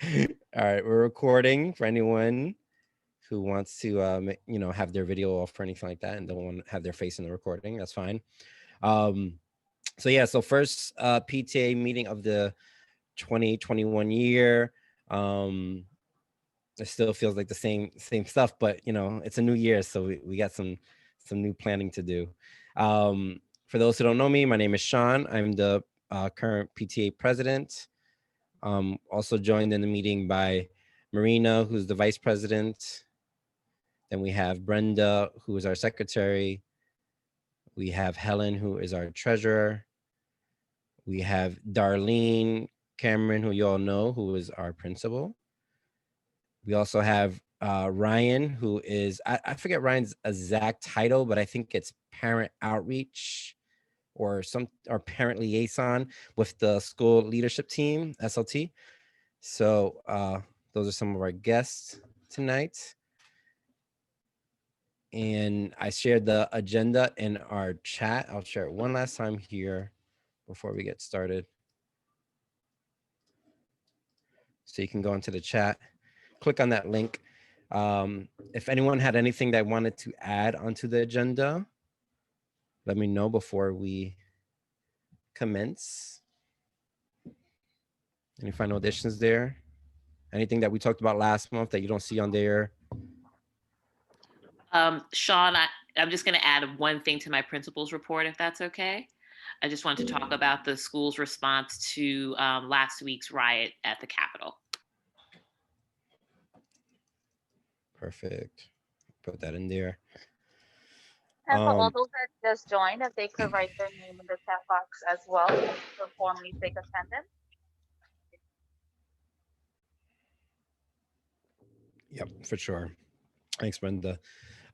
All right, we're recording for anyone who wants to, have their video off or anything like that and don't want to have their face in the recording. That's fine. Um, so first PTA meeting of the 2021 year. Um, it still feels like the same stuff, but it's a new year, so we got some new planning to do. For those who don't know me, my name is Sean. I'm the current PTA president. Also joined in the meeting by Marina, who's the vice president. Then we have Brenda, who is our secretary. We have Helen, who is our treasurer. We have Darlene Cameron, who you all know, who is our principal. We also have Ryan, who is, I forget Ryan's exact title, but I think it's parent outreach or parent liaison with the school leadership team, SLT. So those are some of our guests tonight. And I shared the agenda in our chat. I'll share it one last time here before we get started. So you can go into the chat, click on that link. If anyone had anything that wanted to add onto the agenda, let me know before we commence. Any final additions there? Anything that we talked about last month that you don't see on there? Sean, I'm just going to add one thing to my principal's report, if that's okay. I just want to talk about the school's response to last week's riot at the Capitol. Perfect. Put that in there. And for all those that just joined, if they could write their name in the chat box as well to formally take attendance. Yep, for sure. Thanks, Brenda.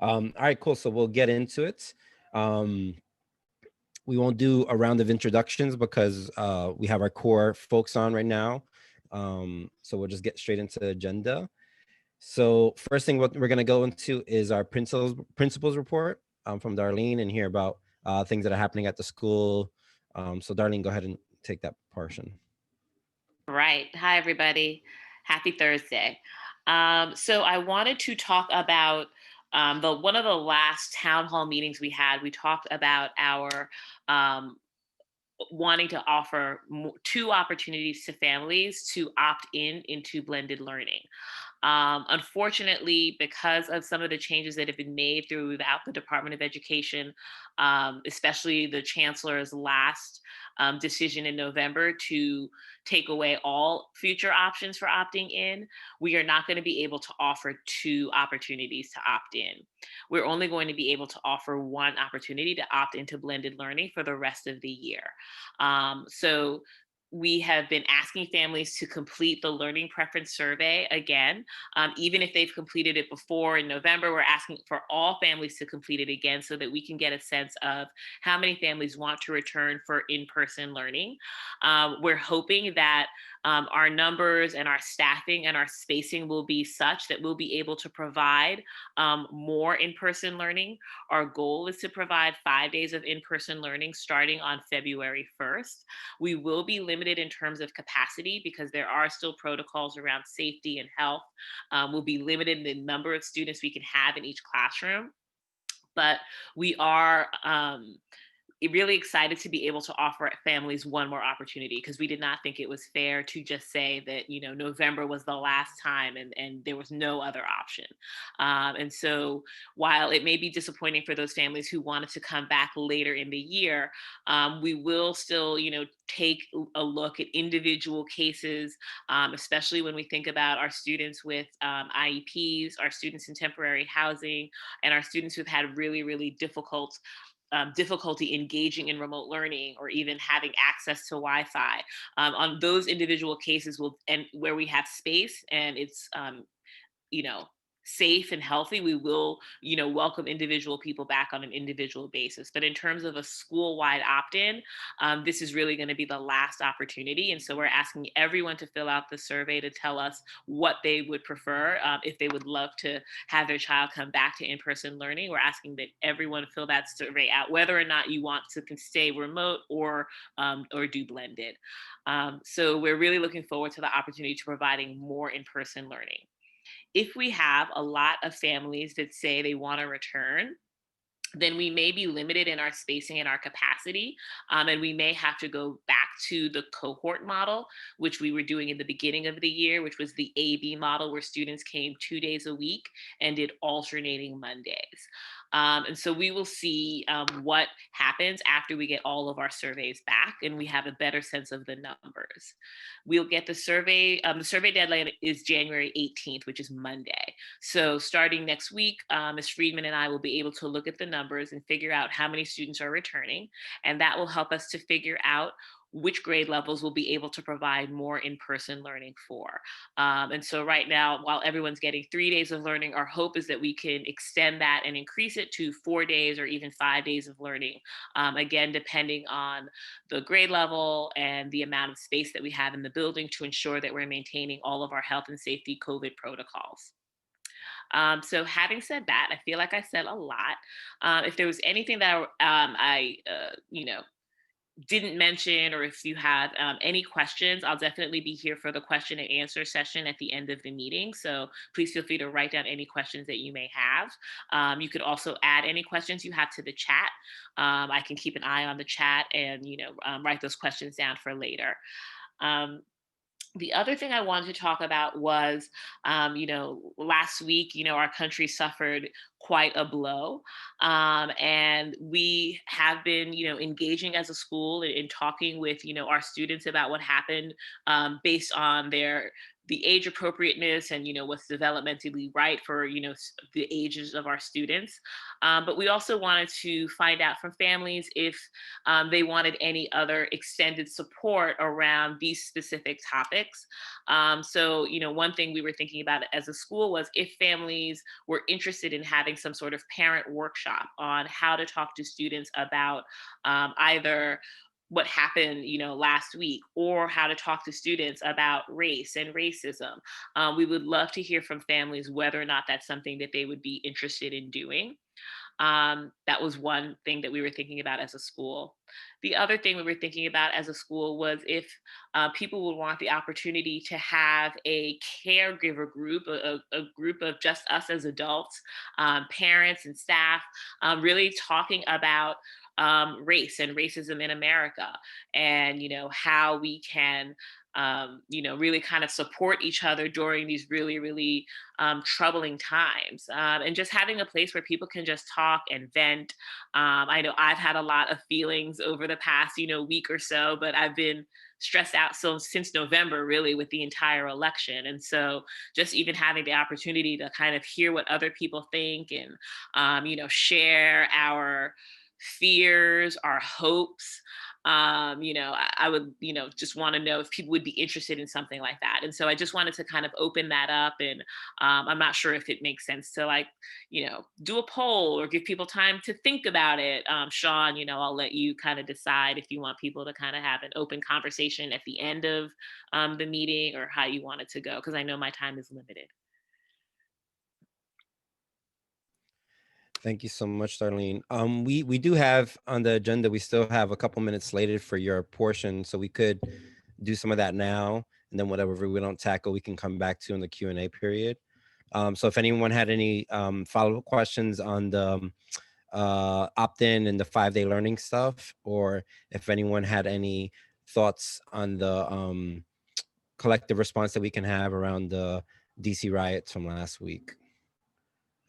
All right, cool. So we'll get into it. We won't do a round of introductions because we have our core folks on right now. So we'll just get straight into the agenda. So first thing what we're going to go into is our principals report from Darlene and hear about things that are happening at the school. So Darlene, go ahead and take that portion. Right. Hi, everybody. Happy Thursday. So I wanted to talk about one of the last town hall meetings we had. We talked about our wanting to offer two opportunities to families to opt into blended learning. Unfortunately, because of some of the changes that have been made throughout the Department of Education, especially the chancellor's last decision in November to take away all future options for opting in, we are not going to be able to offer two opportunities to opt in. We're only going to be able to offer one opportunity to opt into blended learning for the rest of the year. So we have been asking families to complete the learning preference survey again. Even if they've completed it before in November, we're asking for all families to complete it again so that we can get a sense of how many families want to return for in-person learning. We're hoping that our numbers and our staffing and our spacing will be such that we'll be able to provide more in-person learning. Our goal is to provide 5 days of in-person learning starting on February 1st. We will be limited in terms of capacity because there are still protocols around safety and health. We'll be limited in the number of students we can have in each classroom, but we are really excited to be able to offer families one more opportunity because we did not think it was fair to just say that, November was the last time and there was no other option. And so while it may be disappointing for those families who wanted to come back later in the year, we will still, take a look at individual cases, especially when we think about our students with IEPs, our students in temporary housing, and our students who've had really, really difficulty engaging in remote learning or even having access to Wi-Fi. On those individual cases and where we have space and it's safe and healthy, we will, welcome individual people back on an individual basis. But in terms of a school-wide opt-in, this is really going to be the last opportunity. And so we're asking everyone to fill out the survey to tell us what they would prefer, if they would love to have their child come back to in-person learning. We're asking that everyone fill that survey out, whether or not you want to stay remote or do blended. So we're really looking forward to the opportunity to providing more in-person learning. If we have a lot of families that say they want to return, then we may be limited in our spacing and our capacity. And we may have to go back to the cohort model, which we were doing in the beginning of the year, which was the AB model, where students came 2 days a week and did alternating Mondays. And so we will see what happens after we get all of our surveys back and we have a better sense of the numbers. We'll get the survey. The survey deadline is January 18th, which is Monday. So starting next week, Ms. Friedman and I will be able to look at the numbers and figure out how many students are returning. And that will help us to figure out which grade levels will be able to provide more in-person learning for. And so right now, while everyone's getting 3 days of learning, our hope is that we can extend that and increase it to 4 days or even 5 days of learning, again, depending on the grade level and the amount of space that we have in the building to ensure that we're maintaining all of our health and safety COVID protocols. So having said that, I feel like I said a lot. If there was anything that I didn't mention, or if you have any questions, I'll definitely be here for the question and answer session at the end of the meeting. So please feel free to write down any questions that you may have. You could also add any questions you have to the chat. I can keep an eye on the chat and write those questions down for later. The other thing I wanted to talk about was, last week, our country suffered quite a blow. And we have been, engaging as a school in talking with, our students about what happened, based on the age appropriateness and what's developmentally right for the ages of our students. But we also wanted to find out from families if they wanted any other extended support around these specific topics. So one thing we were thinking about as a school was if families were interested in having some sort of parent workshop on how to talk to students about either what happened, last week, or how to talk to students about race and racism. We would love to hear from families whether or not that's something that they would be interested in doing. That was one thing that we were thinking about as a school. The other thing we were thinking about as a school was if people would want the opportunity to have a caregiver group, a group of just us as adults, parents and staff, really talking about race and racism in America, and how we can really kind of support each other during these really, really troubling times, and just having a place where people can just talk and vent. I know I've had a lot of feelings over the past week or so, but I've been stressed out since November, really, with the entire election. And so just even having the opportunity to kind of hear what other people think and share our fears, our hopes. I would, just want to know if people would be interested in something like that. And so I just wanted to kind of open that up. And I'm not sure if it makes sense to do a poll or give people time to think about it. Sean, I'll let you kind of decide if you want people to kind of have an open conversation at the end of the meeting or how you want it to go, because I know my time is limited. Thank you so much, Darlene. We do have on the agenda, we still have a couple minutes slated for your portion, so we could do some of that now, and then whatever we don't tackle, we can come back to in the Q&A period. So if anyone had any follow-up questions on the opt-in and the 5-day learning stuff, or if anyone had any thoughts on the collective response that we can have around the DC riots from last week.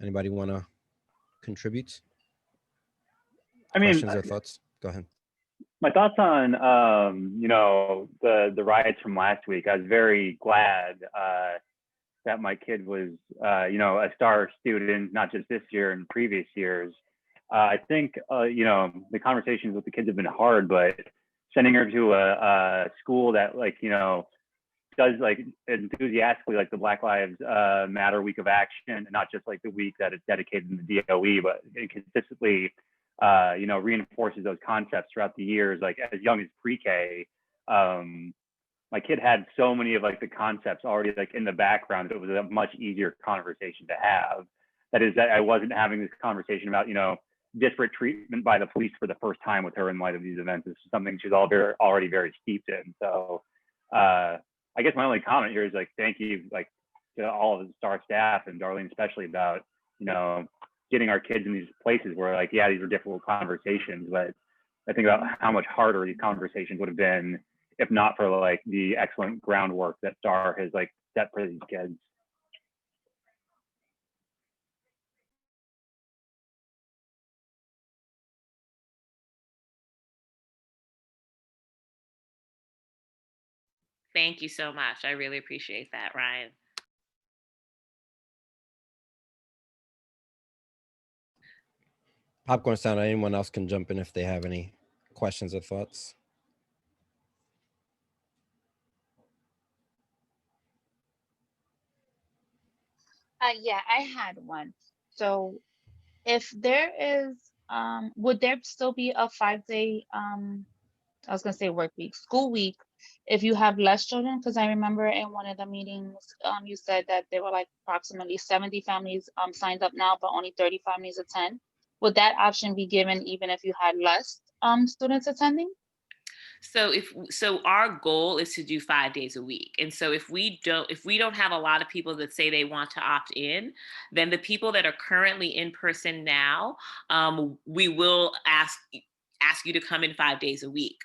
Anybody want to contribute? I mean, questions or thoughts? Go ahead. My thoughts on the riots from last week. I was very glad that my kid was a star student, not just this year and previous years. I think the conversations with the kids have been hard, but sending her to a school that does like enthusiastically like the Black Lives Matter week of action, and not just like the week that it's dedicated in the DOE, but it consistently, you know, reinforces those concepts throughout the years. Like as young as pre-K, my kid had so many of like the concepts already like in the background that it was a much easier conversation to have. That is that I wasn't having this conversation about, you know, disparate treatment by the police for the first time with her in light of these events. It's something she's already very steeped in. So I guess my only comment here is like, thank you, like to all of the STAR staff and Darlene especially about, you know, getting our kids in these places where like, yeah, these are difficult conversations, but I think about how much harder these conversations would have been if not for like the excellent groundwork that STAR has like set for these kids. Thank you so much. I really appreciate that, Ryan. Popcorn sound. Anyone else can jump in if they have any questions or thoughts. Yeah, I had one. So if there is, would there still be a 5-day, I was gonna say work week, school week, if you have less children? Because I remember in one of the meetings, you said that there were like approximately 70 families signed up now, but only 30 families attend. Would that option be given even if you had less students attending? So our goal is to do 5 days a week. And so if we don't have a lot of people that say they want to opt in, then the people that are currently in person now, we will ask you to come in 5 days a week.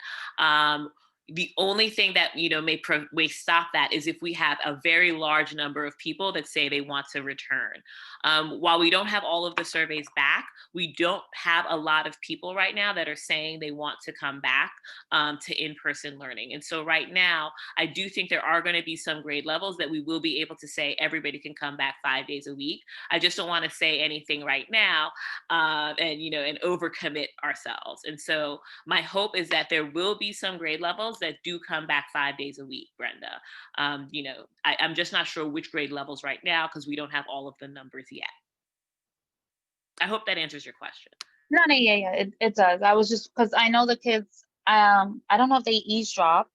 The only thing that may stop that is if we have a very large number of people that say they want to return. While we don't have all of the surveys back, we don't have a lot of people right now that are saying they want to come back to in-person learning. And so right now, I do think there are going to be some grade levels that we will be able to say everybody can come back 5 days a week. I just don't want to say anything right now and overcommit ourselves. And so my hope is that there will be some grade levels that do come back 5 days a week, Brenda. I'm just not sure which grade levels right now because we don't have all of the numbers yet. I hope that answers your question. No, yeah, it does. I was just, because I know the kids, I don't know if they eavesdrop,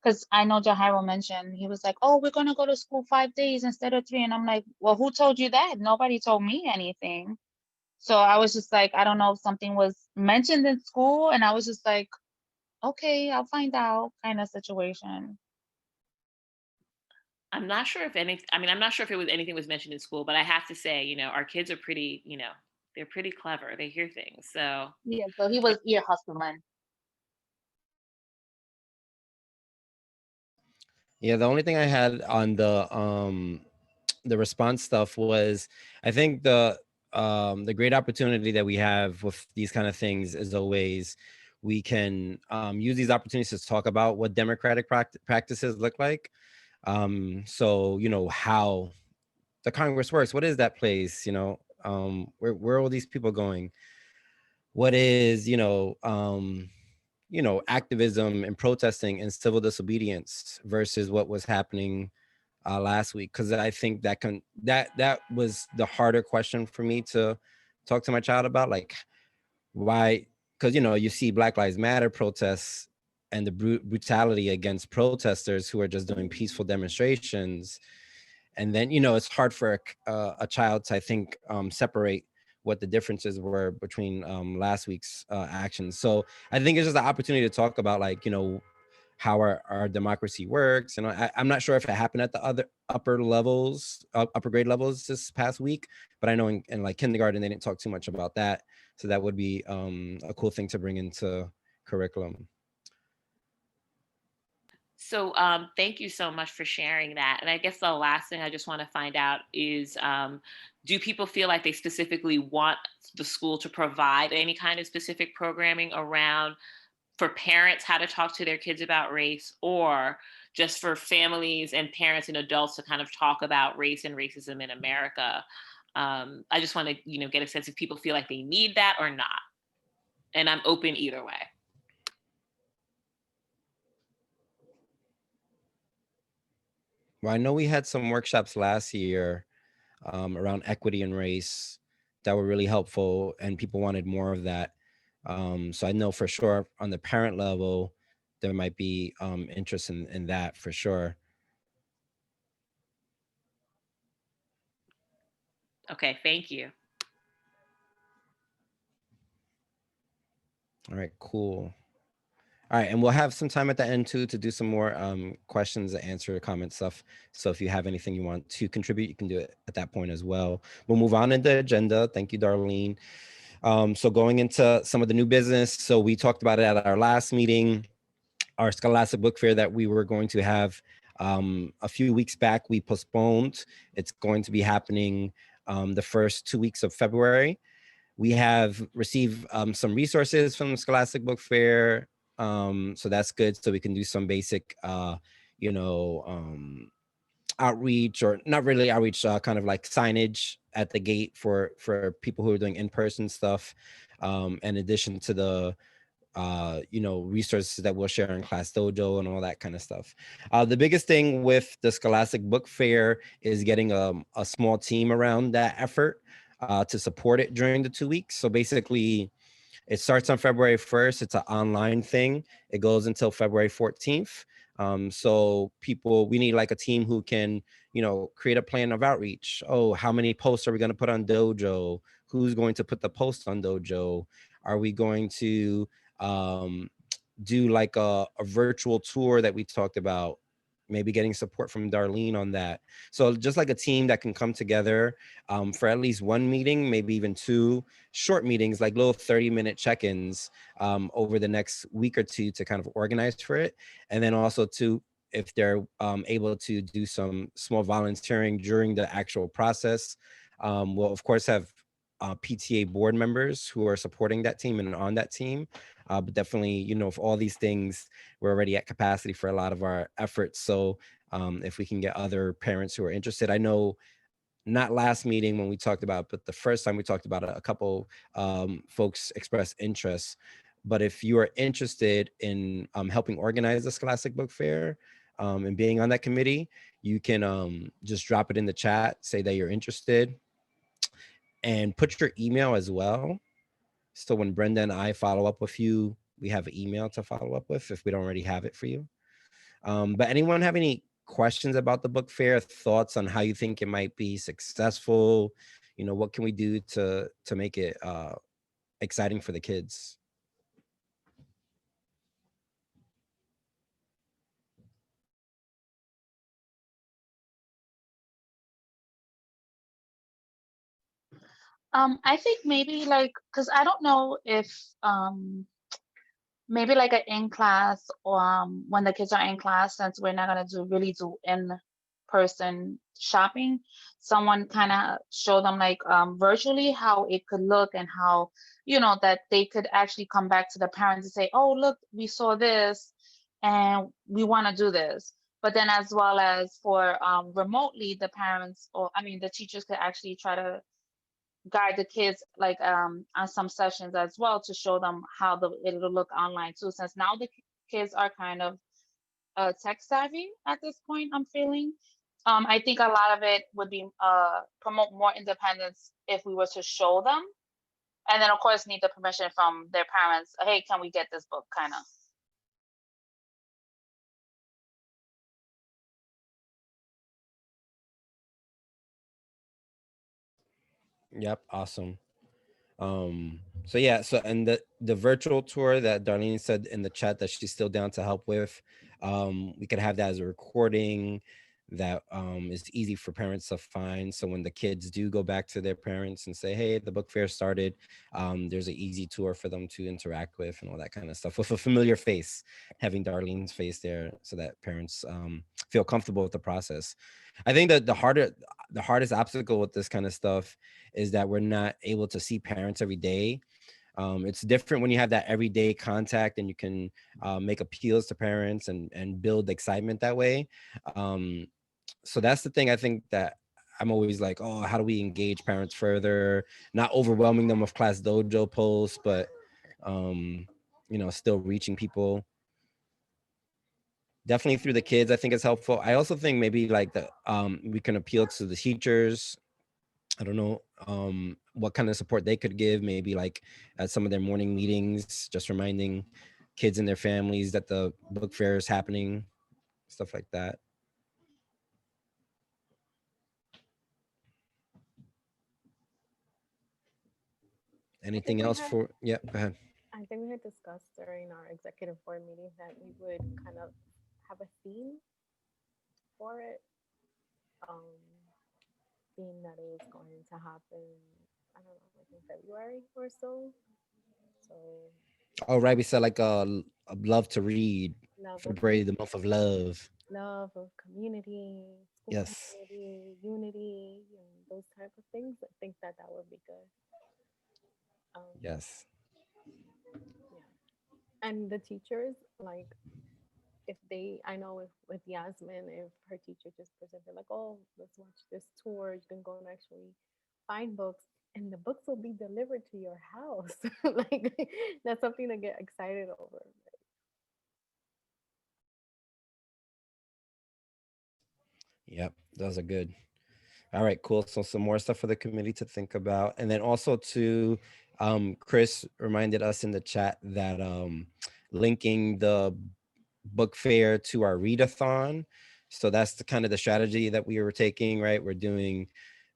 because I know Jahairo mentioned, he was like, oh, we're going to go to school 5 days instead of 3. And I'm like, well, who told you that? Nobody told me anything. So I was just like, I don't know if something was mentioned in school. And I was just like, okay, I'll find out kind of situation. I'm not sure if anything was mentioned in school, but I have to say, our kids are pretty, they're pretty clever. They hear things. So Yeah, so he was ear hustling. Yeah, the only thing I had on the response stuff was, I think the great opportunity that we have with these kind of things is always we can use these opportunities to talk about what democratic practices look like. So how the Congress works. What is that place? Where are all these people going? What is activism and protesting and civil disobedience versus what was happening last week? Because I think that was the harder question for me to talk to my child about, like why, because you see Black Lives Matter protests and the brutality against protesters who are just doing peaceful demonstrations, and then it's hard for a child to, I think, separate what the differences were between last week's actions. So I think it's just an opportunity to talk about, like, how our democracy works. And I'm not sure if it happened at the other upper grade levels this past week, but I know in like kindergarten, they didn't talk too much about that. So that would be a cool thing to bring into curriculum. So thank you so much for sharing that. And I guess the last thing I just want to find out is, do people feel like they specifically want the school to provide any kind of specific programming around, for parents, how to talk to their kids about race, or just for families and parents and adults to kind of talk about race and racism in America? I just want to, get a sense if people feel like they need that or not. And I'm open either way. Well, I know we had some workshops last year around equity and race that were really helpful, and people wanted more of that. So I know for sure on the parent level, there might be interest in that for sure. Okay, thank you. All right, cool. All right, and we'll have some time at the end too to do some more questions, answer, comment stuff. So if you have anything you want to contribute, you can do it at that point as well. We'll move on in the agenda. Thank you, Darlene. So going into some of the new business. So we talked about it at our last meeting, our Scholastic Book Fair that we were going to have a few weeks back. We postponed. It's going to be happening the first 2 weeks of February. We have received some resources from the Scholastic Book Fair. So that's good. So we can do some basic, you know, outreach, or not really outreach, kind of like signage at the gate for people who are doing in-person stuff. In addition to the resources that we'll share in Class Dojo and all that kind of stuff. The biggest thing with the Scholastic Book Fair is getting a small team around that effort to support it during the 2 weeks. So basically, it starts on February 1st. It's an online thing. It goes until February 14th. So we need like a team who can, create a plan of outreach. Oh, how many posts are we going to put on Dojo? Who's going to put the post on Dojo? Are we going to do like a virtual tour that we talked about? Maybe getting support from Darlene on that. So just like a team that can come together for at least one meeting, maybe even two short meetings, like little 30-minute check-ins over the next week or two to kind of organize for it. And then also to, if they're able to do some small volunteering during the actual process, we'll of course have PTA board members who are supporting that team and on that team. But definitely, if all these things, we're already at capacity for a lot of our efforts. So if we can get other parents who are interested, I know not last meeting when we talked about, but the first time we talked about it, a couple folks expressed interest. But if you are interested in helping organize the Scholastic Book Fair and being on that committee, you can just drop it in the chat, say that you're interested, and put your email as well. So when Brenda and I follow up with you, we have an email to follow up with if we don't already have it for you. But anyone have any questions about the book fair, thoughts on how you think it might be successful? What can we do to make it exciting for the kids? I think maybe like, because I don't know if maybe like an in class, or when the kids are in class, since we're not gonna really do in person shopping, someone kind of show them like virtually how it could look, and how that they could actually come back to the parents and say, oh look, we saw this and we want to do this. But then as well as for remotely, the parents, or I mean the teachers, could actually try to guide the kids like on some sessions as well, to show them how it'll look online too, since now the kids are kind of tech savvy at this point, I'm feeling. I think a lot of it would be promote more independence if we were to show them, and then of course need the permission from their parents. Hey, can we get this book, kind of. Yep, awesome. So yeah, so and the virtual tour that Darlene said in the chat that she's still down to help with, we could have that as a recording that is easy for parents to find. So when the kids do go back to their parents and say, hey, the book fair started, there's an easy tour for them to interact with and all that kind of stuff with a familiar face, having Darlene's face there so that parents feel comfortable with the process. I think that the hardest obstacle with this kind of stuff is that we're not able to see parents every day. It's different when you have that everyday contact and you can make appeals to parents and build excitement that way. So that's the thing I think that I'm always like, oh, how do we engage parents further? Not overwhelming them with Class Dojo posts, but still reaching people. definitely through the kids, I think it's helpful. I also think maybe like we can appeal to the teachers. I don't know what kind of support they could give, maybe like at some of their morning meetings, just reminding kids and their families that the book fair is happening, stuff like that. I think Anything we else had for, yeah, go ahead. I think we had discussed during our executive board meeting that we would kind of have a theme for it. Um, Theme that is going to happen, I don't know, like in February or so. So Oh, right, we said like love to read, love of February, the month of love. love of community, school Yes, community, unity, and those type of things. I think that that would be good. Um, yes. yeah, and the teachers, like if they, I know if with Yasmin, if her teacher just presented like, oh, let's watch this tour, you can go and actually find books, and the books will be delivered to your house. Like that's something to get excited over. Yep, those are good. All right, cool. So some more stuff for the committee to think about. And then also to Chris reminded us in the chat that linking the book fair to our readathon. So that's the kind of the strategy that we were taking, right? We're doing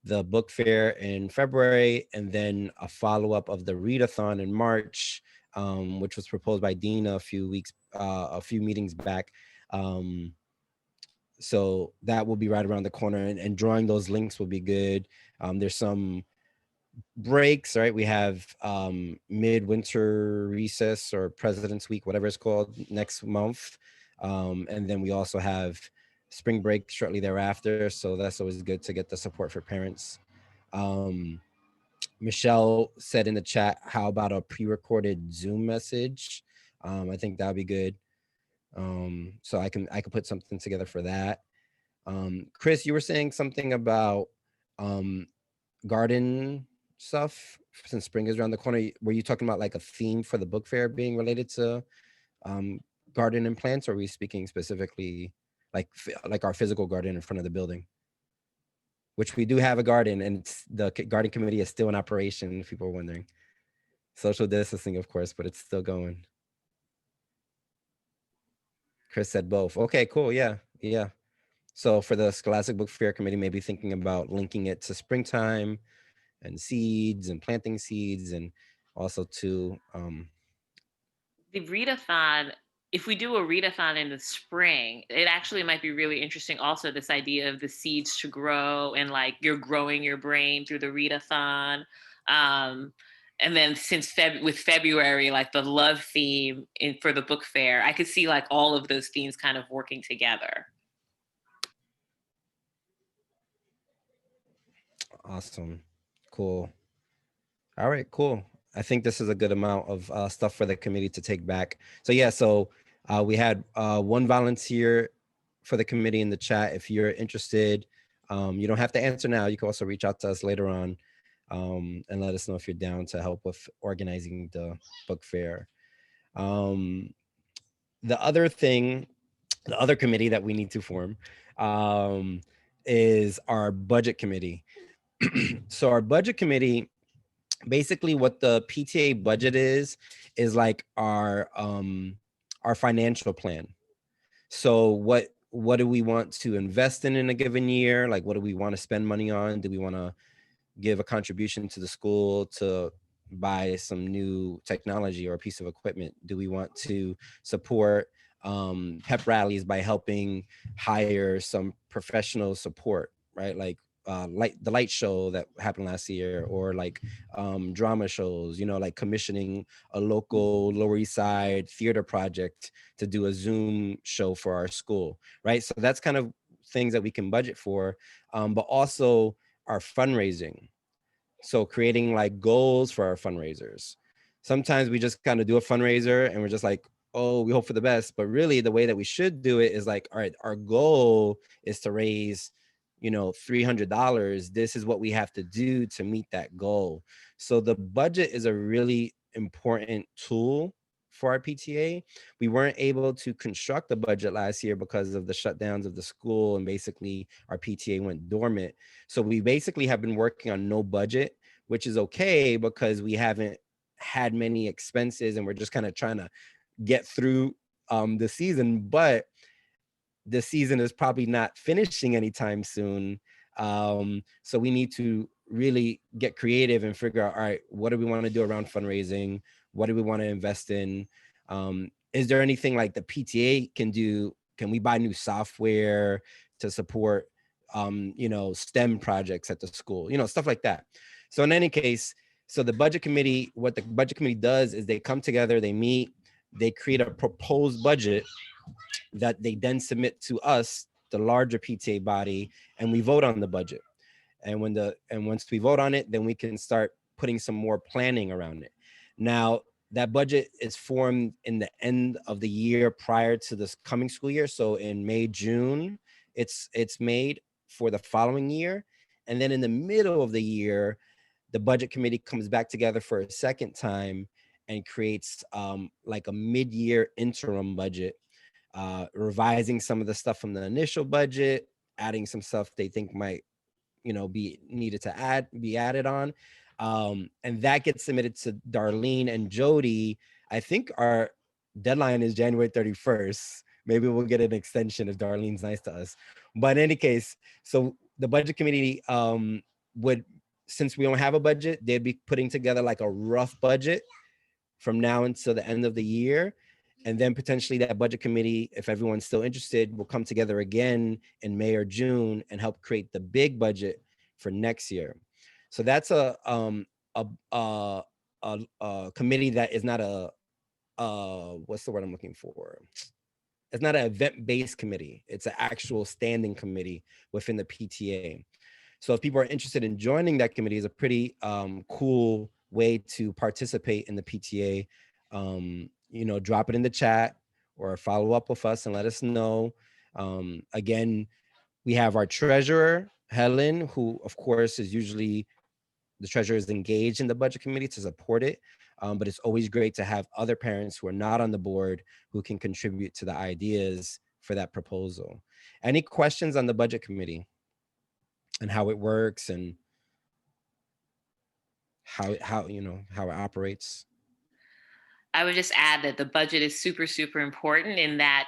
the book fair in February and then a follow-up of the readathon in March, which was proposed by Dina a few meetings back. So that will be right around the corner, and drawing those links will be good. There's some breaks, right? We have midwinter recess or President's Week, whatever it's called, next month. And then we also have spring break shortly thereafter. So that's always good to get the support for parents. Um, Michelle said in the chat, how about a pre-recorded Zoom message? I think that'd be good. So I can put something together for that. Chris, you were saying something about um, garden stuff since spring is around the corner. Were you talking about like a theme for the book fair being related to um, garden and plants, or are we speaking specifically like like our physical garden in front of the building? Which we do have a garden, and the garden committee is still in operation. If people are wondering, social distancing, of course, but it's still going. Chris said both. Okay, cool. Yeah, yeah. So for the Scholastic Book Fair Committee, maybe thinking about linking it to springtime and seeds and planting seeds, and also to The readathon, if we do a readathon in the spring, it actually might be really interesting also, this idea of the seeds to grow and like you're growing your brain through the readathon. Um, and then since with February, like the love theme for the book fair, I could see like all of those themes kind of working together. awesome. Cool. All right, cool. I think this is a good amount of stuff for the committee to take back. So yeah, so we had one volunteer for the committee in the chat. If you're interested, you don't have to answer now. You can also reach out to us later on and let us know if you're down to help with organizing the book fair. Um, the other thing, the other committee that we need to form is our budget committee. So our budget committee, basically what the PTA budget is like our financial plan. So what do we want to invest in a given year? Like what do we want to spend money on? Do we want to give a contribution to the school to buy some new technology or a piece of equipment? Do we want to support pep rallies by helping hire some professional support, right? Like the light show that happened last year, or like drama shows, like commissioning a local Lower East Side theater project to do a Zoom show for our school, right? So that's kind of things that we can budget for, but also our fundraising. So creating like goals for our fundraisers. Sometimes we just kind of do a fundraiser and we're just like, oh, we hope for the best. But really the way that we should do it is like, all right, our goal is to raise, $300. This is what we have to do to meet that goal. So the budget is a really important tool for our PTA. We weren't able to construct the budget last year because of the shutdowns of the school, and basically our PTA went dormant. So we basically have been working on no budget, which is okay because we haven't had many expenses and we're just kind of trying to get through the season. But the season is probably not finishing anytime soon. So we need to really get creative and figure out, all right, what do we want to do around fundraising? What do we want to invest in? Is there anything like the PTA can do? Can we buy new software to support, STEM projects at the school, stuff like that. So in any case, so what the budget committee does is they come together, they meet, they create a proposed budget that they then submit to us, the larger PTA body, and we vote on the budget. And once we vote on it, then we can start putting some more planning around it. Now, that budget is formed in the end of the year prior to this coming school year. So in May, June, it's made for the following year. And then in the middle of the year, the budget committee comes back together for a second time and creates like a mid-year interim budget, revising some of the stuff from the initial budget, adding some stuff they think might, be needed to be added on. And that gets submitted to Darlene and Jody. I think our deadline is January 31st. Maybe we'll get an extension if Darlene's nice to us. But in any case, so the budget committee would, since we don't have a budget, they'd be putting together like a rough budget from now until the end of the year. And then potentially that budget committee, if everyone's still interested, will come together again in May or June and help create the big budget for next year. So that's a committee that is not what's the word I'm looking for? It's not an event-based committee. It's an actual standing committee within the PTA. So if people are interested in joining that committee, is a pretty cool way to participate in the PTA. Drop it in the chat or follow up with us and let us know. Again, we have our treasurer, Helen, who of course is usually, the treasurer is engaged in the budget committee to support it. But it's always great to have other parents who are not on the board who can contribute to the ideas for that proposal. Any questions on the budget committee and how it works and how it operates? I would just add that the budget is super, super important in that,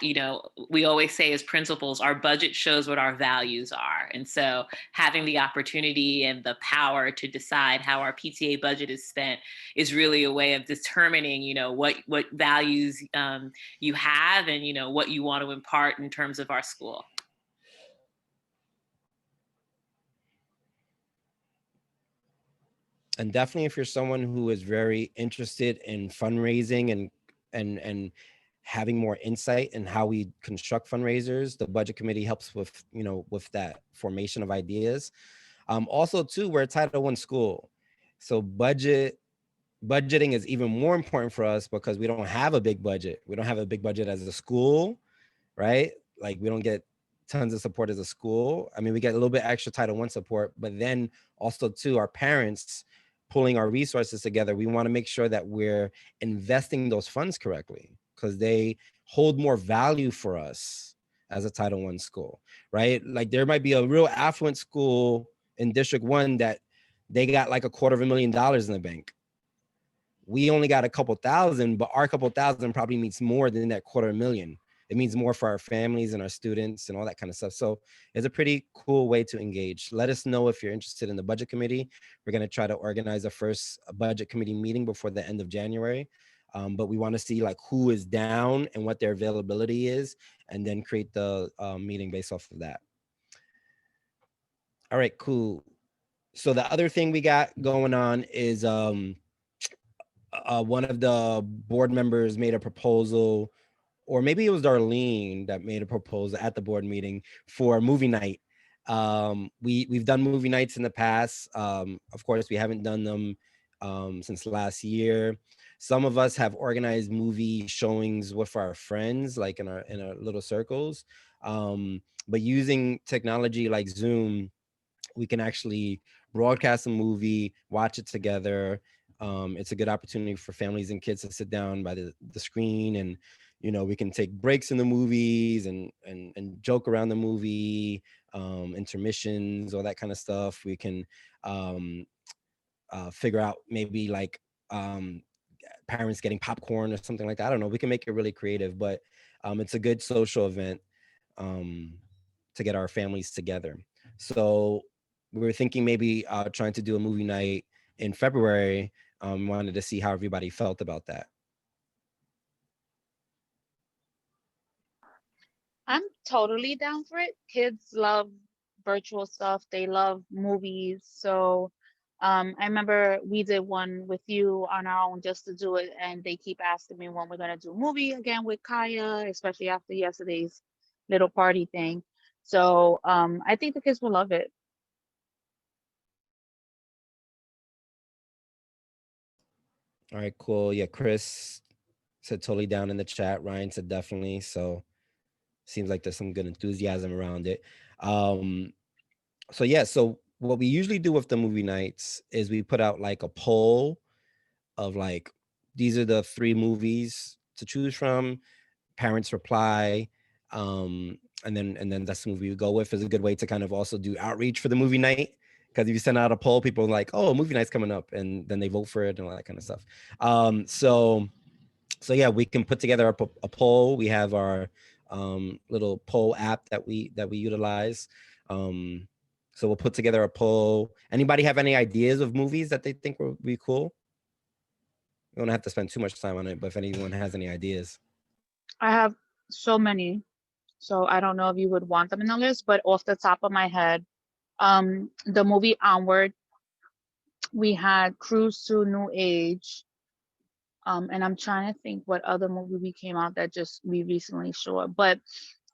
we always say as principals, our budget shows what our values are. And so having the opportunity and the power to decide how our PTA budget is spent is really a way of determining, what values you have and, what you want to impart in terms of our school. And definitely if you're someone who is very interested in fundraising and having more insight in how we construct fundraisers, the budget committee helps with, with that formation of ideas. Also too, we're a Title I school. So budgeting is even more important for us because we don't have a big budget. We don't have a big budget as a school, right? Like we don't get tons of support as a school. I mean, we get a little bit extra Title I support, but then also too, our parents pulling our resources together, we want to make sure that we're investing those funds correctly because they hold more value for us as a Title I school, right? Like there might be a real affluent school in District 1 that they got like $250,000 in the bank. We only got a couple thousand, but our couple thousand probably means more than that $250,000. It means more for our families and our students and all that kind of stuff. So it's a pretty cool way to engage. Let us know if you're interested in the budget committee. We're going to try to organize a first budget committee meeting before the end of January. But we want to see like who is down and what their availability is, and then create the meeting based off of that. All right, cool. So the other thing we got going on is one of the board members made a proposal, or maybe it was Darlene that made a proposal at the board meeting for a movie night. We've done movie nights in the past. Of course, we haven't done them since last year. Some of us have organized movie showings with our friends, like in our little circles. But using technology like Zoom, we can actually broadcast a movie, watch it together, It's a good opportunity for families and kids to sit down by the screen, and we can take breaks in the movies and joke around the movie, intermissions, all that kind of stuff. We can um, figure out maybe like um, parents getting popcorn or something like that. I don't know. We can make it really creative, but it's a good social event um, to get our families together. So we were thinking maybe trying to do a movie night in February. Wanted to see how everybody felt about that. I'm totally down for it. Kids love virtual stuff. They love movies. So I remember we did one with you on our own just to do it, and they keep asking me when we're gonna do a movie again with Kaya, especially after yesterday's little party thing. So I think the kids will love it. All right, cool. Yeah, Chris said totally down in the chat. Ryan said definitely. So seems like there's some good enthusiasm around it. Um, so yeah, so what we usually do with the movie nights is we put out like a poll of like, these are the 3 movies to choose from. Parents reply, and then that's the movie we go with. Is a good way to kind of also do outreach for the movie night, because if you send out a poll, people are like, oh, movie night's coming up, and then they vote for it and all that kind of stuff. So yeah, we can put together a poll. We have our little poll app that we utilize. um, so we'll put together a poll. Anybody have any ideas of movies that they think would be cool? We don't have to spend too much time on it, but if anyone has any ideas. I have so many, so I don't know if you would want them in the list, but off the top of my head, the movie Onward, we had Cruise to New Age, and I'm trying to think what other movie we came out that just we recently saw. But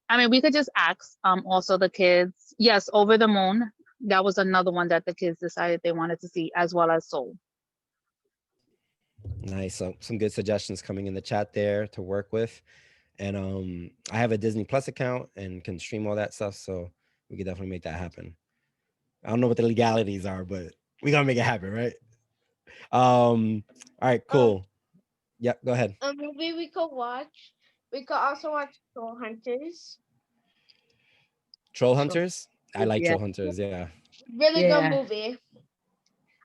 I mean, we could just ask also the kids. Yes, Over the Moon. That was another one that the kids decided they wanted to see, as well as Soul. Nice. So some good suggestions coming in the chat there to work with. And I have a Disney Plus account and can stream all that stuff, so we could definitely make that happen. I don't know what the legalities are, but we gotta make it happen, right? All right, cool. Yeah, go ahead. A movie we could watch. We could also watch Troll Hunters. Troll So Hunters. I like Yeah, Troll Hunters. Yeah. Really good yeah. movie.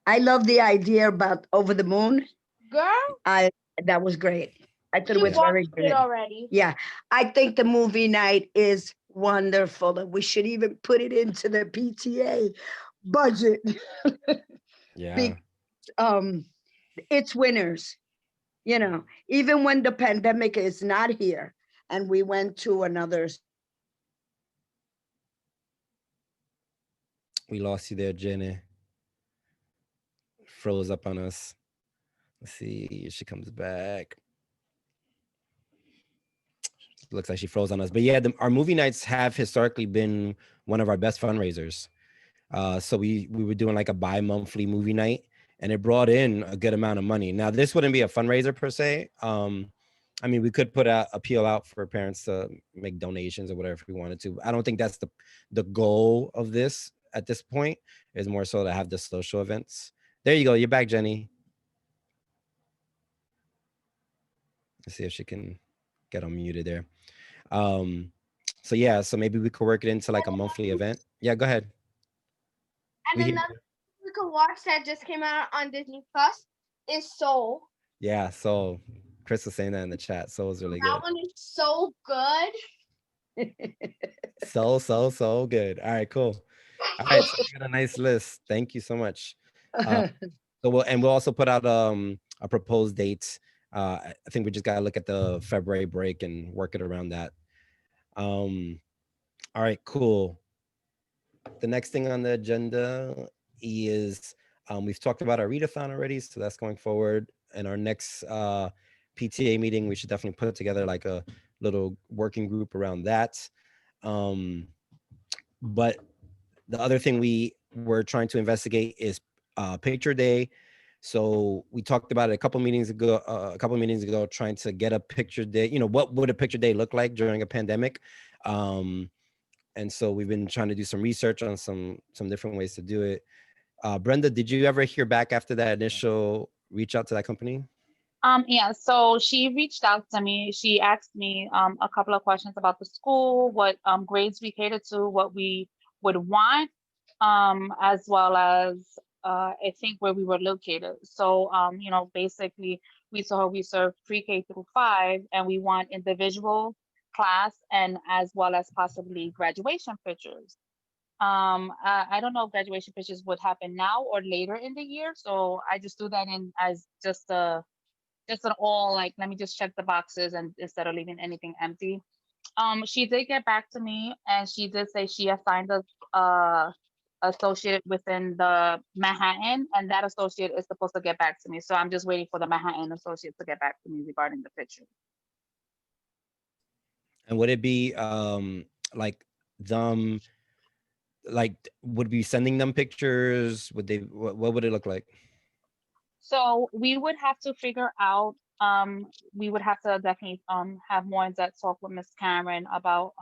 I love the idea about Over the Moon. Girl, I That was great. I thought it she was Yeah. very watched it good. already. Yeah, I think the movie night is wonderful, and we should even put it into the PTA budget. Yeah. Because it's winners. Even when the pandemic is not here, and we went to another. We lost you there, Jenny. Froze up on us. Let's see if she comes back. Looks like she froze on us. But yeah, our movie nights have historically been one of our best fundraisers. So we were doing like a bi-monthly movie night, and it brought in a good amount of money. Now this wouldn't be a fundraiser per se. I mean, we could put a appeal out for parents to make donations or whatever if we wanted to. I don't think that's the goal of this at this point. Is more so to have the social events. There you go. You're back, Jenny. Let's see if she can get unmuted there. So yeah, so maybe we could work it into like a monthly event. Yeah, go ahead. And We hear another you. we could watch that just came out on Disney Plus is Soul. Yeah, so Chris was saying that in the chat. So it was really That good. one is so good. So good. All right, cool. All right, so we got a nice list. Thank you so much. So we'll also put out a proposed date. I think we just gotta look at the February break and work it around that. Um, all right, cool. The next thing on the agenda is we've talked about our readathon already, so that's going forward. And our next PTA meeting, we should definitely put together like a little working group around that. But the other thing we were trying to investigate is picture day. So we talked about it a couple meetings ago, trying to get a picture day. What would a picture day look like during a pandemic? And so we've been trying to do some research on some different ways to do it. Brenda, did you ever hear back after that initial reach out to that company? Yeah, so she reached out to me. She asked me a couple of questions about the school, what grades we cater to, what we would want, as well as I think where we were located. So basically we saw we serve pre-K through 5, and we want individual class and as well as possibly graduation pictures. I don't know if graduation pictures would happen now or later in the year, so I just do that in as just an all like let me just check the boxes and instead of leaving anything empty. She did get back to me and she did say she assigned a associate within the Manhattan, and that associate is supposed to get back to me. So I'm just waiting for the Manhattan associate to get back to me regarding the picture. And would it be like them like would be sending them pictures? Would they what would it look like? So we would have to figure out we would have to definitely have more in-depth talk with Miss Cameron about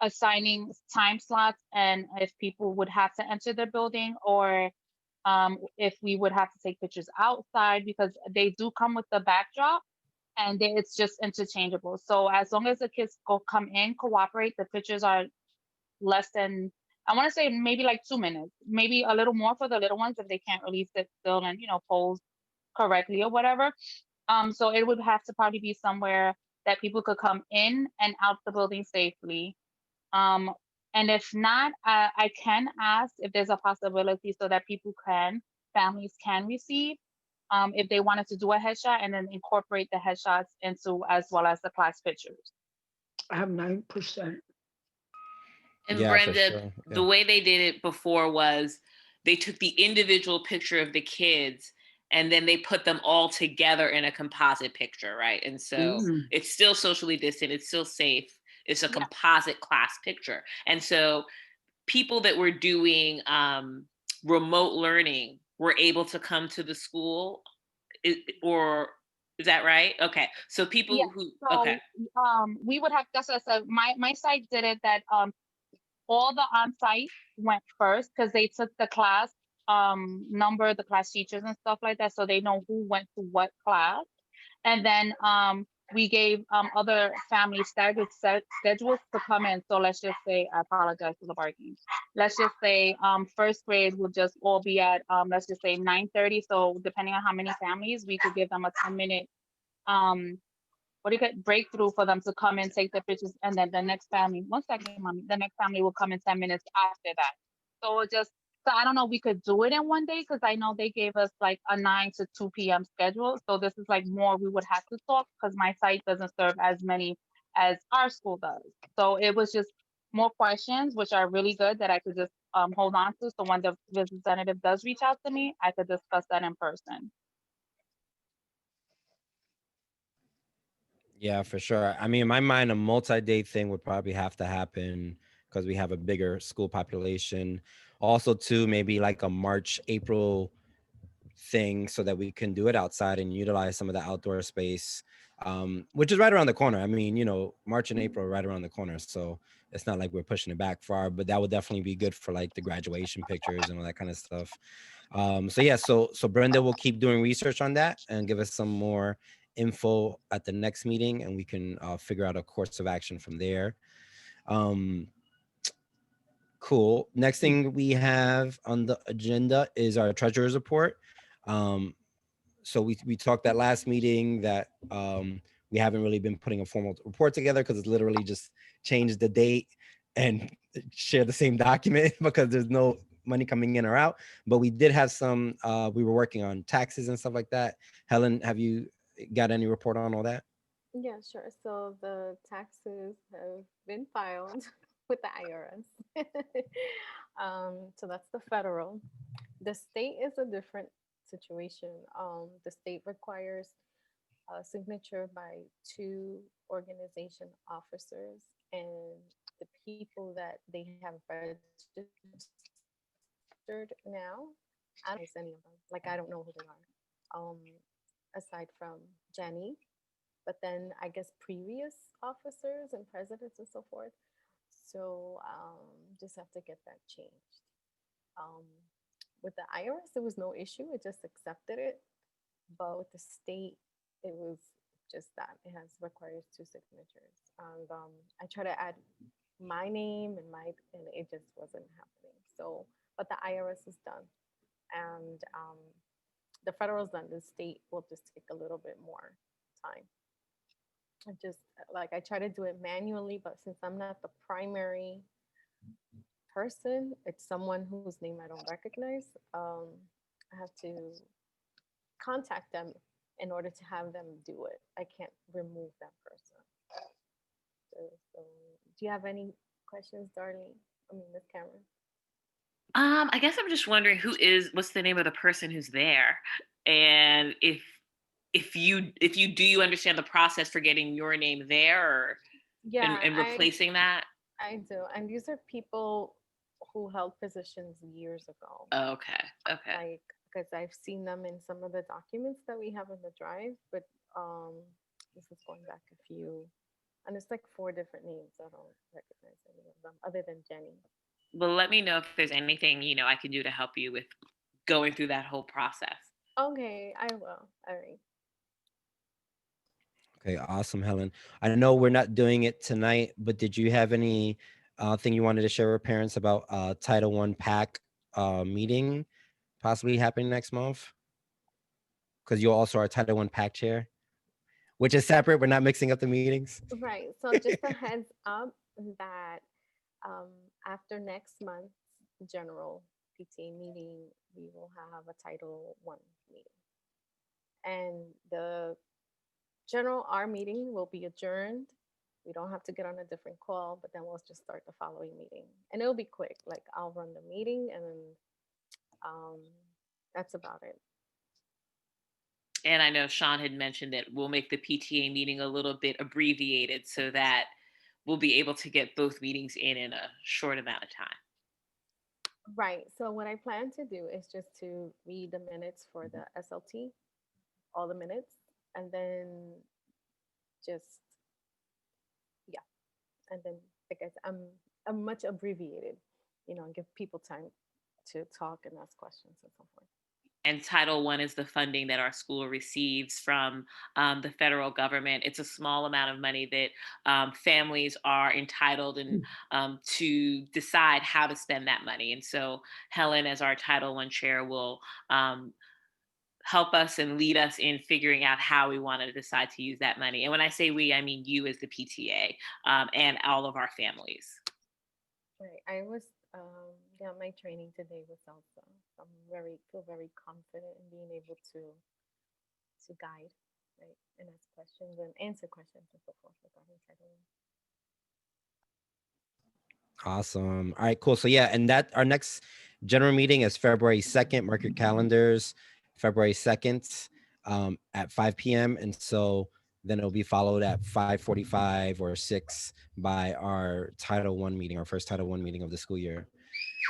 assigning time slots and if people would have to enter the building or if we would have to take pictures outside because they do come with the backdrop and it's just interchangeable. So as long as the kids come in, cooperate, the pictures are less than I want to say maybe like 2 minutes, maybe a little more for the little ones if they can't really sit still and pose correctly or whatever. So it would have to probably be somewhere that people could come in and out the building safely. Um, and if not, I can ask if there's a possibility so that families can receive, if they wanted to do a headshot and then incorporate the headshots into as well as the class pictures. I have 9%. And Yeah, for Brenda, sure. the Yeah. way they did it before was they took the individual picture of the kids and then they put them all together in a composite picture, right? And so Mm. it's still socially distant, it's still safe. It's a Yeah. composite class picture. And so people that were doing remote learning were able to come to the school, or is that right? Okay. So Yeah. people who, okay. So we would have that's what I said. My site did it that all the on-site went first because they took the class number, the class teachers and stuff like that, so they know who went to what class. And then we gave other families staggered schedules to come in. So let's just say, I apologize for the barking. Let's just say first grade will just all be at let's just say 9:30. So depending on how many families, we could give them a 10-minute um what do you get breakthrough for them to come and take their pictures, and then the next family, one second, mommy, the next family will come in 10 minutes after that. So it just so I don't know, we could do it in one day because I know they gave us like a 9 to 2 p.m. schedule. So this is like more we would have to talk because my site doesn't serve as many as our school does. So it was just more questions, which are really good that I could just hold on to. So when the representative does reach out to me, I could discuss that in person. Yeah, for sure. I mean, in my mind, a multi-day thing would probably have to happen because we have a bigger school population. Also, too, maybe like a March, April thing so that we can do it outside and utilize some of the outdoor space, which is right around the corner. I mean, March and April are right around the corner. So it's not like we're pushing it back far, but that would definitely be good for like the graduation pictures and all that kind of stuff. So yeah, so Brenda will keep doing research on that and give us some more info at the next meeting, and we can figure out a course of action from there. Um, cool. Next thing we have on the agenda is our treasurer's report. Um, so we talked that last meeting that we haven't really been putting a formal report together because it's literally just changed the date and share the same document because there's no money coming in or out. But we did have some, we were working on taxes and stuff like that. Helen, have you got any report on all that? Yeah, sure. So the taxes have been filed with the IRS. So that's the federal. The state is a different situation. The state requires a signature by two organization officers, and the people that they have registered now, I don't recognize any of them. Like I don't know who they are. Aside from Jenny, but then I guess previous officers and presidents and so forth. So just have to get that changed. Um, with the IRS, there was no issue. It just accepted it. But with the state, it was just that it has requires two signatures. And I try to add my name and it just wasn't happening. So, but the IRS is done, and the federal's done. The state will just take a little bit more time. I just like I try to do it manually, but since I'm not the primary person, it's someone whose name I don't recognize. I have to contact them in order to have them do it. I can't remove that person. So do you have any questions, Darlene? I mean, Miss Cameron. I guess I'm just wondering what's the name of the person who's there, and if you do you understand the process for getting your name there or Yeah, and replacing that? I do. And these are people who held positions years ago. Okay. Okay. Like, because I've seen them in some of the documents that we have in the drive, but um, this is going back a few, and it's like four different names. I don't recognize any of them other than Jenny. Well, let me know if there's anything I can do to help you with going through that whole process. Okay, I will. All right. Okay, awesome, Helen. I know we're not doing it tonight, but did you have any thing you wanted to share with parents about Title One PAC meeting possibly happening next month? Because you also are Title One PAC chair, which is separate. We're not mixing up the meetings. Right. So just a heads up that um, after next month's general PTA meeting, we will have a Title One meeting, and the general our meeting will be adjourned. We don't have to get on a different call, but then we'll just start the following meeting, and it'll be quick. Like I'll run the meeting, and then um, that's about it. And I know Sean had mentioned that we'll make the PTA meeting a little bit abbreviated so that we'll be able to get both meetings in a short amount of time. Right. So what I plan to do is just to read the minutes for the SLT, all the minutes, and then just yeah, and then I guess I'm much abbreviated, and give people time to talk and ask questions and so forth. And Title One is the funding that our school receives from the federal government. It's a small amount of money that families are entitled and to decide how to spend that money. And so Helen, as our Title One chair, will help us and lead us in figuring out how we want to decide to use that money. And when I say we, I mean you as the PTA and all of our families. Right. I was yeah, my training today was also I'm feel very confident in being able to guide, right, and ask questions and answer questions and so forth regarding Title Awesome. All right, cool. So yeah, and that our next general meeting is February 2nd. Mark your calendars, February 2nd at 5 p.m. And so then it'll be followed at 5:45 or 6 by our Title One meeting, our first Title One meeting of the school year.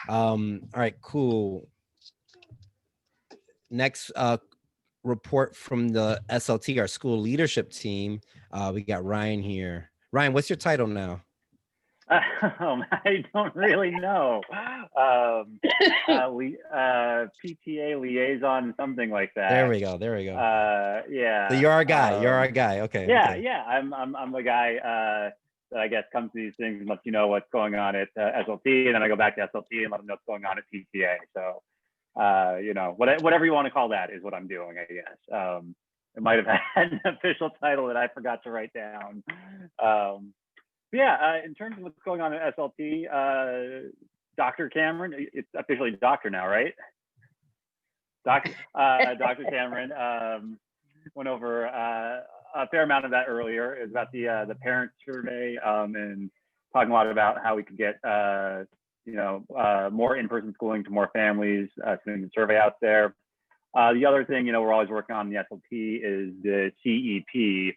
All right, cool. Next report from the SLT, our school leadership team. We got Ryan here. Ryan, what's your title now? I don't really know. PTA liaison, something like that. There we go. There we go. Yeah. So you're our guy. You're our guy. Okay. Yeah, okay. yeah. I'm the guy that I guess comes to these things and lets you know what's going on at SLT, and then I go back to SLT and let them know what's going on at PTA. So, whatever you want to call that is what I'm doing, I guess. It might have had an official title that I forgot to write down. In terms of what's going on at SLT, Dr. Cameron, it's officially doctor now, right? Dr. Cameron went over a fair amount of that earlier. It was about the parent survey and talking a lot about how we could get more in-person schooling to more families, sending the survey out there. The other thing, we're always working on the SLT is the CEP.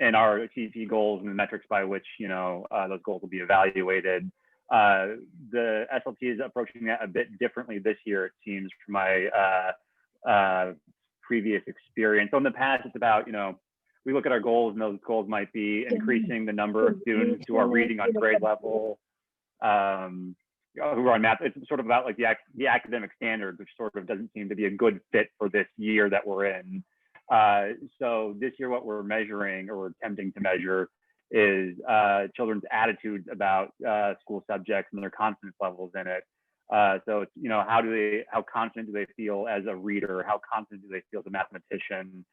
And our CEP goals and the metrics by which those goals will be evaluated. The SLT is approaching that a bit differently this year, it seems, from my previous experience. So in the past, it's about we look at our goals, and those goals might be increasing the number of students who are reading on grade level, who are on math, it's sort of about like the academic standards, which sort of doesn't seem to be a good fit for this year that we're in. So this year, what we're measuring or we're attempting to measure is children's attitudes about school subjects and their confidence levels in it. So it's, how confident do they feel as a reader? How confident do they feel as a mathematician?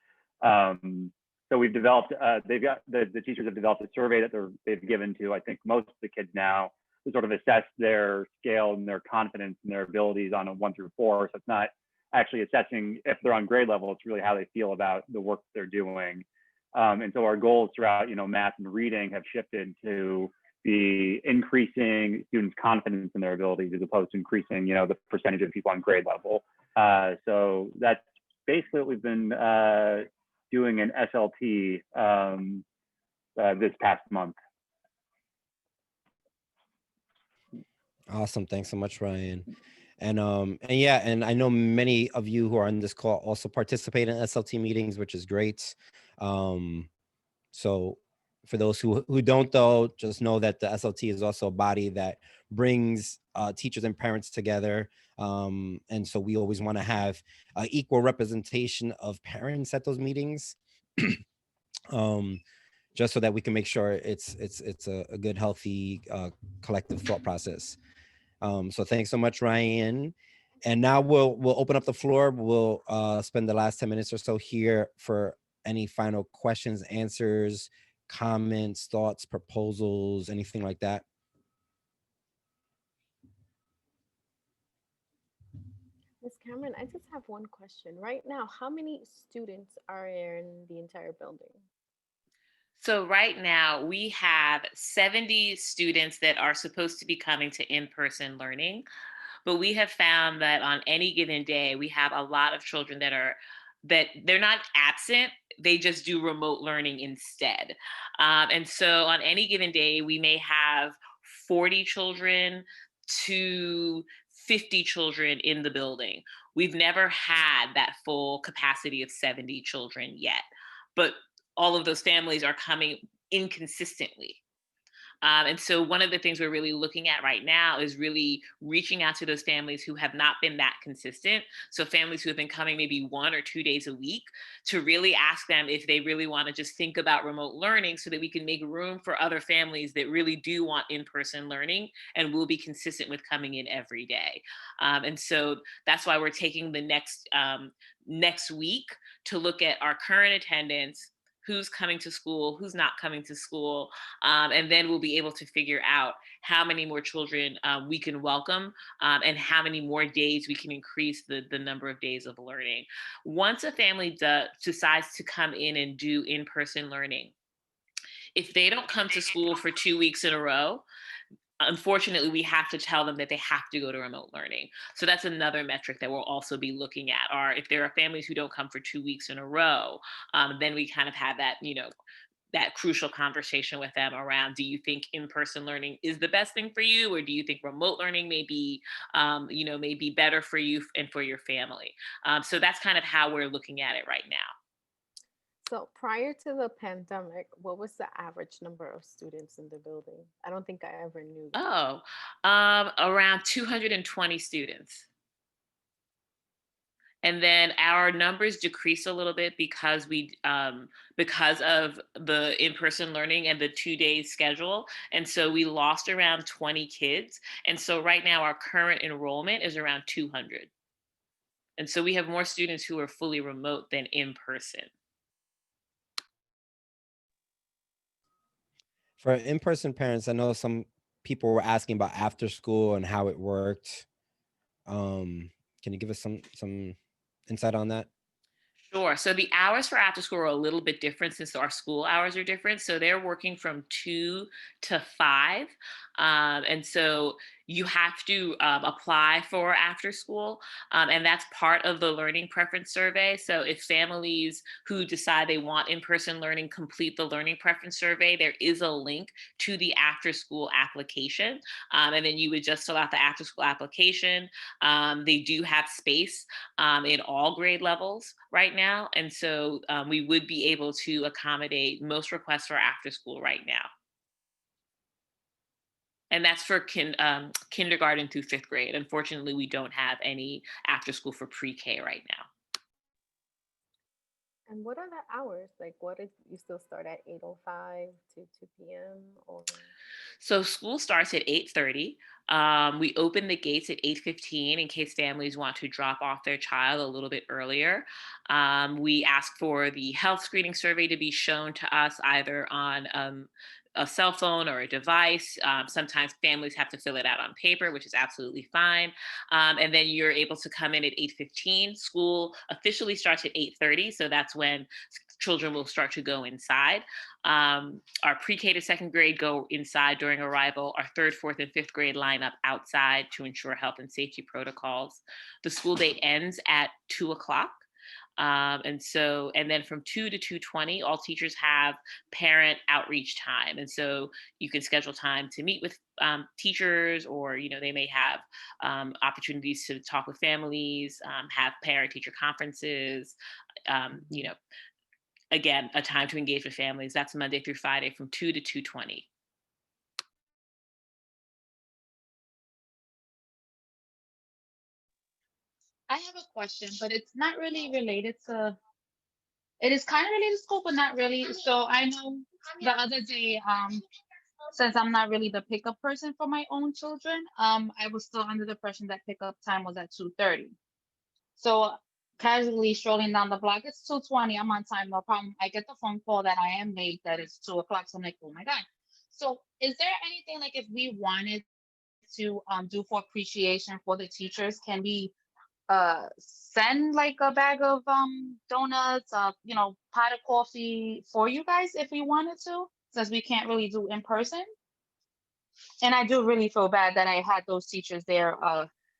So we've developed, the teachers have developed a survey that they've given to, I think, most of the kids now, to sort of assess their scale and their confidence and their abilities on a 1 through 4. So it's not actually assessing if they're on grade level, it's really how they feel about the work they're doing. And so our goals throughout, math and reading have shifted to be increasing students' confidence in their abilities as opposed to increasing, the percentage of people on grade level. So that's basically what we've been doing in SLT this past month. Awesome. Thanks so much, Ryan. And yeah, and I know many of you who are on this call also participate in SLT meetings, which is great. So for those who don't, though, just know that the SLT is also a body that brings teachers and parents together. And so we always want to have equal representation of parents at those meetings. Just so that we can make sure it's a good, healthy, collective thought process. So thanks so much, Ryan. And now we'll open up the floor. We'll spend the last 10 minutes or so here for any final questions, answers, comments, thoughts, proposals, anything like that. Ms. Cameron, I just have one question. Right now, how many students are in the entire building? So right now we have 70 students that are supposed to be coming to in-person learning, but we have found that on any given day, we have a lot of children that they're not absent, they just do remote learning instead. And so on any given day, we may have 40 children to 50 children in the building. We've never had that full capacity of 70 children yet, but all of those families are coming inconsistently. And so one of the things we're really looking at right now is really reaching out to those families who have not been that consistent. So families who have been coming maybe 1 or 2 days a week, to really ask them if they really want to just think about remote learning so that we can make room for other families that really do want in-person learning and will be consistent with coming in every day. And so that's why we're taking the next week to look at our current attendance, who's coming to school, who's not coming to school, and then we'll be able to figure out how many more children we can welcome and how many more days we can increase the number of days of learning. Once a family decides to come in and do in-person learning, if they don't come to school for 2 weeks in a row, unfortunately, we have to tell them that they have to go to remote learning. So that's another metric that we'll also be looking at. Or if there are families who don't come for 2 weeks in a row, then we kind of have that, that crucial conversation with them around, do you think in-person learning is the best thing for you? Or do you think remote learning may be, may be better for you and for your family? So that's kind of how we're looking at it right now. So prior to the pandemic, what was the average number of students in the building? I don't think I ever knew that. Oh, around 220 students. And then our numbers decrease a little bit because because of the in-person learning and the 2 days schedule. And so we lost around 20 kids. And so right now our current enrollment is around 200. And so we have more students who are fully remote than in person. For in-person parents, I know some people were asking about after school and how it worked. Can you give us some insight on that? Sure. So the hours for after school are a little bit different since our school hours are different. So they're working from 2 to 5. And so you have to apply for after school. And that's part of the learning preference survey. So if families who decide they want in-person learning complete the learning preference survey, there is a link to the after school application. And then you would just fill out the after school application. They do have space in all grade levels right now. And so we would be able to accommodate most requests for after school right now. And that's for kindergarten through 5th grade. Unfortunately, we don't have any after school for pre-K right now. And what are the hours? Like, what if you still start at 8:05 to 2 p.m. or? So school starts at 8:30. We open the gates at 8:15 in case families want to drop off their child a little bit earlier. We ask for the health screening survey to be shown to us either on a cell phone or a device. Sometimes families have to fill it out on paper, which is absolutely fine. And then you're able to come in at 8:15. School officially starts at 8:30, so that's when children will start to go inside. Our pre-K to 2nd grade go inside during arrival. Our 3rd, 4th, and 5th grade line up outside to ensure health and safety protocols. The school day ends at 2 o'clock. And then from 2 to 2:20, all teachers have parent outreach time. And so you can schedule time to meet with teachers, or, they may have opportunities to talk with families, have parent teacher conferences, you know, again, a time to engage with families. That's Monday through Friday from 2 to 2:20. I have a question, but it's not really related to. It is kind of related to school, but not really. So I know the other day, since I'm not really the pickup person for my own children, I was still under the impression that pickup time was at 2:30. So casually strolling down the block, it's 2:20. I'm on time, no problem. I get the phone call that I am late, that it's 2 o'clock. So I'm like, oh my God. So is there anything like if we wanted to do for appreciation for the teachers, can we send like a bag of donuts, pot of coffee for you guys if we wanted to, since we can't really do in person? And I do really feel bad that I had those teachers there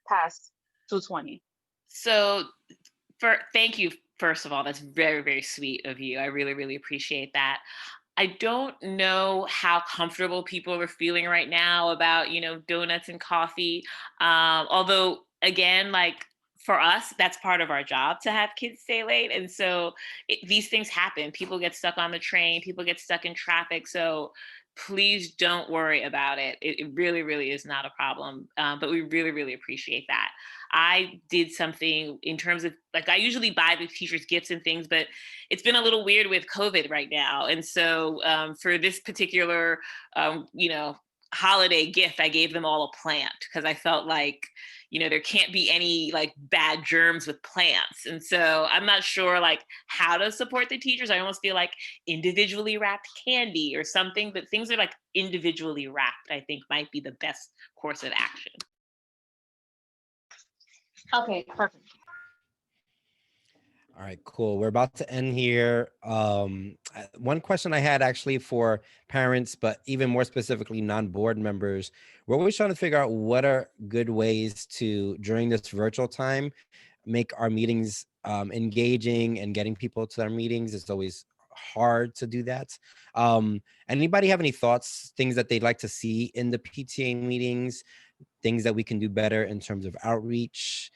past 2:20. So thank you, first of all. That's very, very sweet of you. I really, really appreciate that. I don't know how comfortable people are feeling right now about, donuts and coffee. Although, again, like for us, that's part of our job to have kids stay late. And so these things happen. People get stuck on the train, people get stuck in traffic. So please don't worry about it. It really, really is not a problem. But we really, really appreciate that. I did something in terms of, like, I usually buy the teachers gifts and things, but it's been a little weird with COVID right now. And so for this particular, holiday gift, I gave them all a plant because I felt like, there can't be any like bad germs with plants. And so I'm not sure like how to support the teachers. I almost feel like individually wrapped candy or something, but things are like individually wrapped, I think might be the best course of action. Okay, perfect. All right, cool. We're about to end here. One question I had actually for parents, but even more specifically non-board members, we're always trying to figure out what are good ways to, during this virtual time, make our meetings engaging and getting people to their meetings. It's always hard to do that. Anybody have any thoughts, things that they'd like to see in the PTA meetings, things that we can do better in terms of outreach?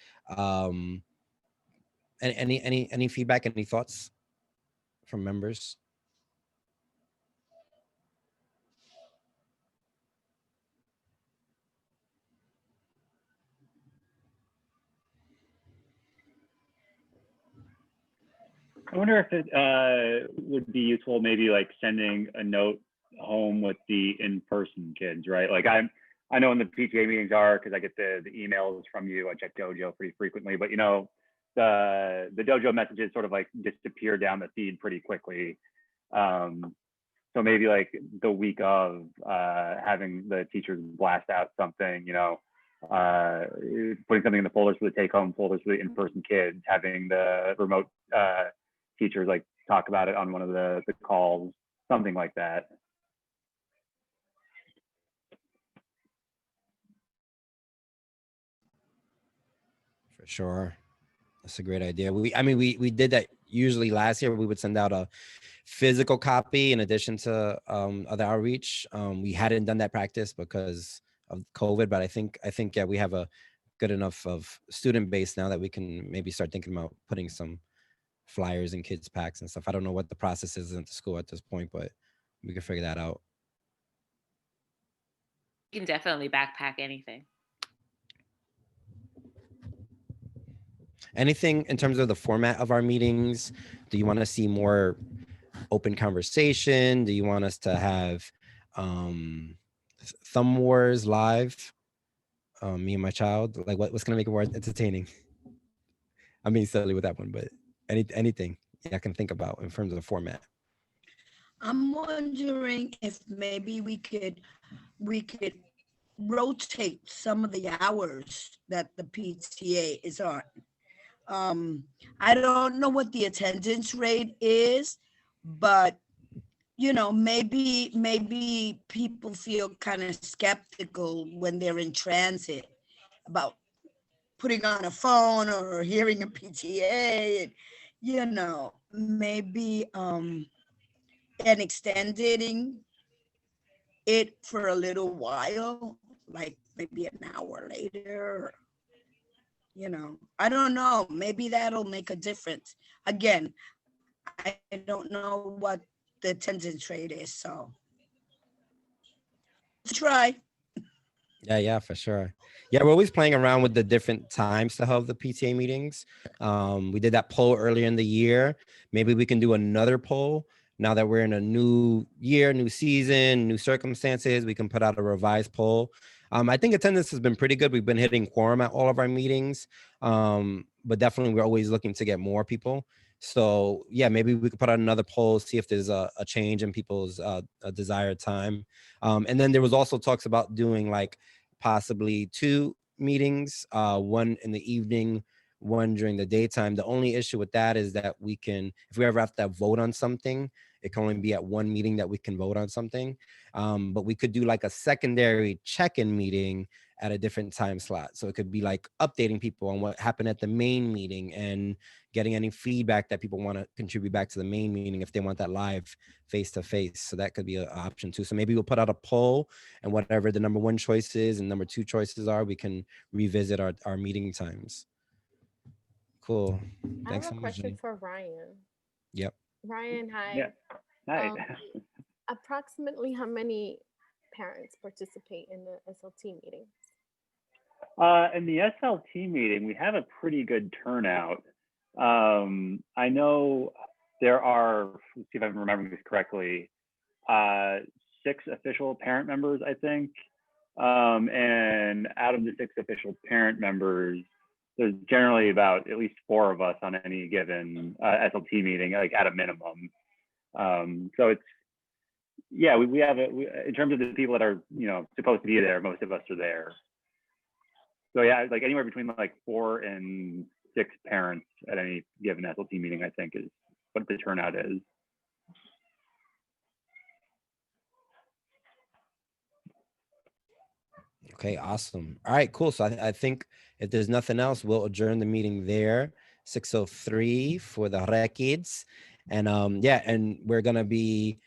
Any feedback, any thoughts from members? I wonder if it would be useful, maybe like sending a note home with the in-person kids, right? Like I know when the PTA meetings are, because I get the emails from you. I check Dojo pretty frequently, but the Dojo messages sort of like disappear down the feed pretty quickly. So maybe like the week of having the teachers blast out something, putting something in the folders for the take-home, folders for the in-person kids, having the remote teachers like talk about it on one of the calls, something like that. For sure. That's a great idea. We did that usually last year. We would send out a physical copy in addition to other outreach. We hadn't done that practice because of COVID, but I think yeah, we have a good enough of student base now that we can maybe start thinking about putting some flyers in kids packs and stuff. I don't know what the process is at the school at this point, but we can figure that out. can definitely backpack anything. Anything in terms of the format of our meetings? Do you want to see more open conversation? Do you want us to have thumb wars live? Me and my child, like what's gonna make it more entertaining? I'm being silly with that one, but anything I can think about in terms of the format. I'm wondering if maybe we could rotate some of the hours that the PTA is on. I don't know what the attendance rate is, but maybe people feel kind of skeptical when they're in transit about putting on a phone or hearing a PTA, and maybe and extending it for a little while, like maybe an hour later. I don't know. Maybe that'll make a difference. Again, I don't know what the attendance rate is, so try. Yeah, for sure. Yeah, we're always playing around with the different times to have the PTA meetings. We did that poll earlier in the year. Maybe we can do another poll now that we're in a new year, new season, new circumstances. We can put out a revised poll. I think attendance has been pretty good. We've been hitting quorum at all of our meetings, but definitely we're always looking to get more people. So yeah, maybe we could put out another poll, see if there's a change in people's desired time. And then there was also talks about doing like possibly 2 meetings, one in the evening, one during the daytime. The only issue with that is that we can, if we ever have to vote on something, it can only be at one meeting that we can vote on something. But we could do like a secondary check-in meeting at a different time slot. So it could be like updating people on what happened at the main meeting and getting any feedback that people want to contribute back to the main meeting if they want that live face-to-face. So that could be an option too. So maybe we'll put out a poll, and whatever the number 1 choice is and number 2 choices are, we can revisit our meeting times. Cool. I Thanks have so a much, question Jenny. for Ryan. Yep. Ryan, hi. Yeah. Nice. Approximately how many parents participate in the SLT meetings? In the SLT meeting, we have a pretty good turnout. I know there are, let's see if I'm remembering this correctly, 6 official parent members, I think. And out of the 6 official parent members, there's generally about at least 4 of us on any given SLT meeting, like at a minimum. So it's, yeah, we have in terms of the people that are, supposed to be there, most of us are there. So yeah, like anywhere between like 4 and 6 parents at any given SLT meeting, I think is what the turnout is. Okay, awesome. All right, cool. So I think if there's nothing else, we'll adjourn the meeting there. 6:03 for the kids. And yeah, and we're gonna be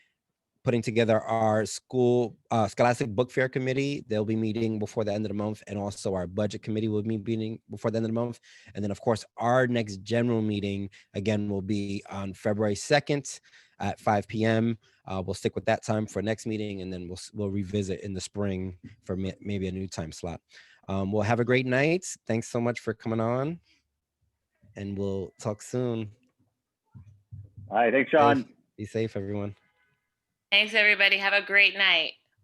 putting together our scholastic book fair committee. They'll be meeting before the end of the month, and also our budget committee will be meeting before the end of the month. And then of course our next general meeting again will be on February 2nd at 5 p.m. We'll stick with that time for next meeting, and then we'll revisit in the spring for maybe a new time slot. We'll have a great night. Thanks so much for coming on, and we'll talk soon. All right, thanks, Sean. Be safe, everyone. Thanks, everybody. Have a great night.